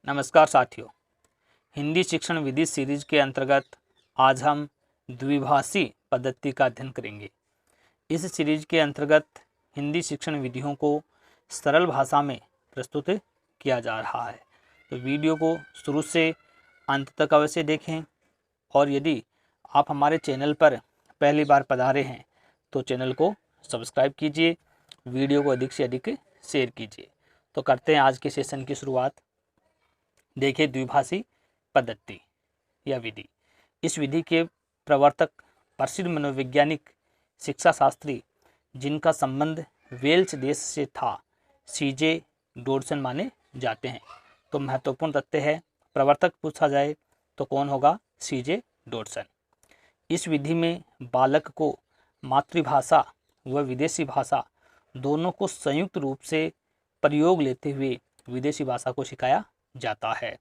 नमस्कार साथियों, हिंदी शिक्षण विधि सीरीज के अंतर्गत आज हम द्विभाषी पद्धति का अध्ययन करेंगे। इस सीरीज के अंतर्गत हिंदी शिक्षण विधियों को सरल भाषा में प्रस्तुत किया जा रहा है। तो वीडियो को शुरू से अंत तक अवश्य देखें और यदि आप हमारे चैनल पर पहली बार पधारे हैं तो चैनल को सब्सक्राइब कीजिए, वीडियो को अधिक से अधिक शेयर कीजिए। तो करते हैं आज के सेशन की शुरुआत। देखिए, द्विभाषी पद्धति या विधि। इस विधि के प्रवर्तक प्रसिद्ध मनोवैज्ञानिक शिक्षा शास्त्री जिनका संबंध वेल्स देश से था, सीजे डोडसन माने जाते हैं। तो महत्वपूर्ण तथ्य है, प्रवर्तक पूछा जाए तो कौन होगा? सीजे डोडसन। इस विधि में बालक को मातृभाषा व विदेशी भाषा दोनों को संयुक्त रूप से प्रयोग लेते हुए विदेशी भाषा को सिखाया जाता है।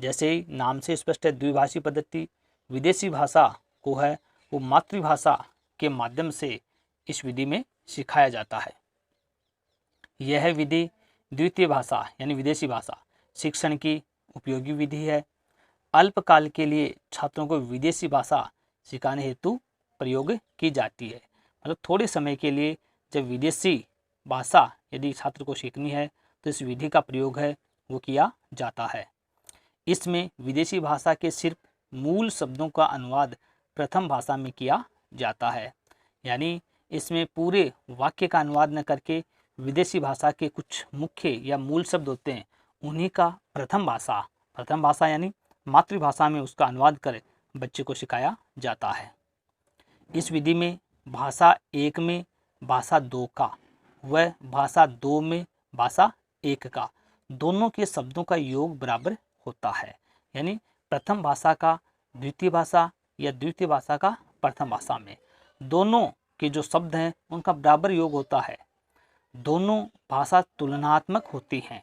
जैसे ही नाम से स्पष्ट है, द्विभाषी पद्धति विदेशी भाषा को है वो मातृभाषा के माध्यम से इस विधि में सिखाया जाता है। यह विधि द्वितीय भाषा यानी विदेशी भाषा शिक्षण की उपयोगी विधि है। अल्पकाल के लिए छात्रों को विदेशी भाषा सिखाने हेतु प्रयोग की जाती है। मतलब थोड़े समय के लिए जब विदेशी भाषा यदि छात्र को सीखनी है तो इस विधि का प्रयोग है वो किया जाता है। इसमें विदेशी भाषा के सिर्फ मूल शब्दों का अनुवाद प्रथम भाषा में किया जाता है। यानी इसमें पूरे वाक्य का अनुवाद न करके विदेशी भाषा के कुछ मुख्य या मूल शब्द होते हैं, उन्हीं का प्रथम भाषा यानी मातृभाषा में उसका अनुवाद कर बच्चे को सिखाया जाता है। इस विधि में भाषा 1 में भाषा 2 का व भाषा 2 में भाषा 1 का दोनों के शब्दों का योग बराबर होता है। यानी प्रथम भाषा का द्वितीय भाषा या द्वितीय भाषा का प्रथम भाषा में दोनों के जो शब्द हैं उनका बराबर योग होता है। दोनों भाषा तुलनात्मक होती हैं।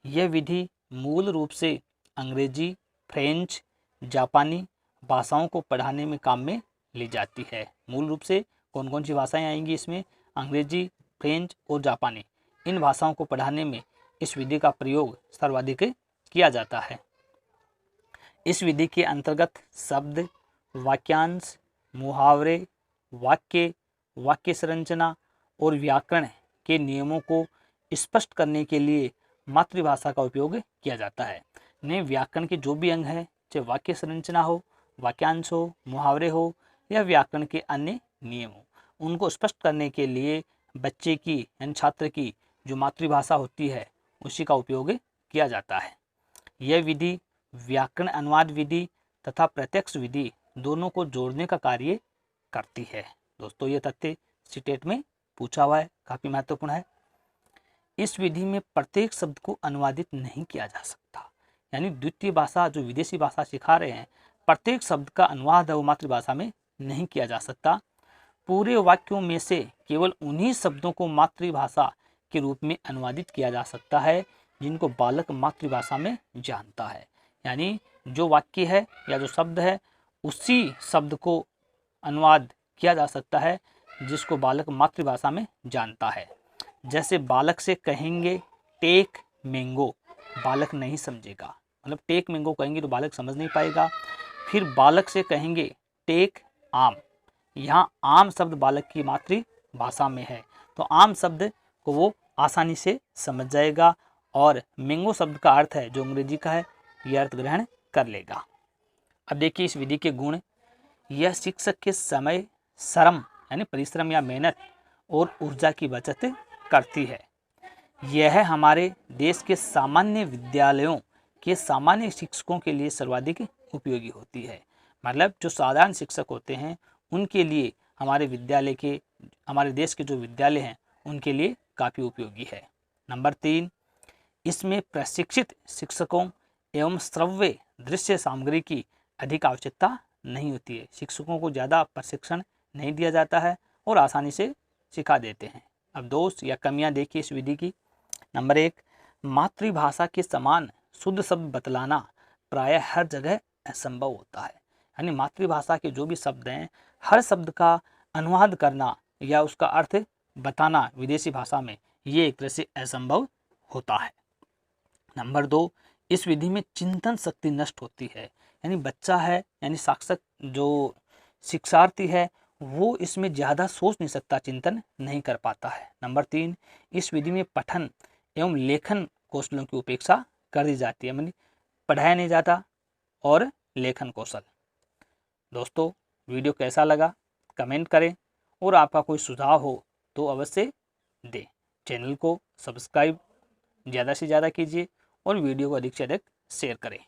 यह विधि मूल रूप से अंग्रेजी, फ्रेंच, जापानी भाषाओं को पढ़ाने में काम में ली जाती है। मूल रूप से कौन कौन सी भाषाएं आएंगी इसमें? अंग्रेजी, फ्रेंच और जापानी। इन भाषाओं को पढ़ाने में इस विधि का प्रयोग सर्वाधिक किया जाता है। इस विधि के अंतर्गत शब्द, वाक्यांश, मुहावरे, वाक्य संरचना और व्याकरण के नियमों को स्पष्ट करने के लिए मातृभाषा का उपयोग किया जाता है। ने व्याकरण के जो भी अंग हैं, चाहे वाक्य संरचना हो, वाक्यांश हो, मुहावरे हो या व्याकरण के अन्य नियम हो, उनको स्पष्ट करने के लिए बच्चे की यानी छात्र की जो मातृभाषा होती है उसी का उपयोग किया जाता है। यह विधि व्याकरण अनुवाद विधि तथा प्रत्यक्ष विधि दोनों को जोड़ने का कार्य करती है। दोस्तों, ये तथ्य सीटेट में पूछा हुआ है, काफी महत्वपूर्ण है। इस विधि में प्रत्येक शब्द को अनुवादित नहीं किया जा सकता। यानी द्वितीय भाषा जो विदेशी भाषा सिखा रहे हैं, प्रत्येक शब्द का अनुवाद है वो मातृभाषा में नहीं किया जा सकता। पूरे वाक्यों में से केवल उन्हीं शब्दों को मातृभाषा के रूप में अनुवादित किया जा सकता है जिनको बालक मातृभाषा में जानता है। यानी जो वाक्य है या जो शब्द है उसी शब्द को अनुवाद किया जा सकता है जिसको बालक मातृभाषा में जानता है। जैसे बालक से कहेंगे टेक मैंगो, बालक नहीं समझेगा। मतलब टेक मैंगो कहेंगे तो बालक समझ नहीं पाएगा। फिर बालक से कहेंगे टेक आम, यहाँ आम शब्द बालक की मातृभाषा में है तो आम शब्द को वो आसानी से समझ जाएगा और मैंगो शब्द का अर्थ है जो अंग्रेजी का है, यह अर्थ ग्रहण कर लेगा। अब देखिए इस विधि के गुण। यह शिक्षक के समय, श्रम यानी परिश्रम या मेहनत और ऊर्जा की बचत करती है। यह हमारे देश के सामान्य विद्यालयों के सामान्य शिक्षकों के लिए सर्वाधिक उपयोगी होती है। मतलब जो साधारण शिक्षक होते हैं उनके लिए हमारे देश के जो विद्यालय हैं उनके लिए काफ़ी उपयोगी है। नंबर 3, इसमें प्रशिक्षित शिक्षकों एवं श्रव्य दृश्य सामग्री की अधिक आवश्यकता नहीं होती है। शिक्षकों को ज़्यादा प्रशिक्षण नहीं दिया जाता है और आसानी से सिखा देते हैं। अब दोस्त या कमियां देखिए इस विधि की। नंबर 1, मातृभाषा के समान शुद्ध शब्द बतलाना प्रायः हर जगह असंभव होता है। यानी मातृभाषा के जो भी शब्द हैं हर शब्द का अनुवाद करना या उसका अर्थ बताना विदेशी भाषा में ये एक तरह से असंभव होता है। नंबर 2, इस विधि में चिंतन शक्ति नष्ट होती है, यानी बच्चा है यानी साक्षात जो शिक्षार्थी है वो इसमें ज़्यादा सोच नहीं सकता, चिंतन नहीं कर पाता है। नंबर 3, इस विधि में पठन एवं लेखन कौशलों की उपेक्षा कर दी जाती है, यानी पढ़ाया नहीं जाता और लेखन कौशल। दोस्तों वीडियो कैसा लगा कमेंट करें और आपका कोई सुझाव हो तो अवश्य दें। चैनल को सब्सक्राइब ज़्यादा से ज़्यादा कीजिए और वीडियो को अधिक से अधिक शेयर करें।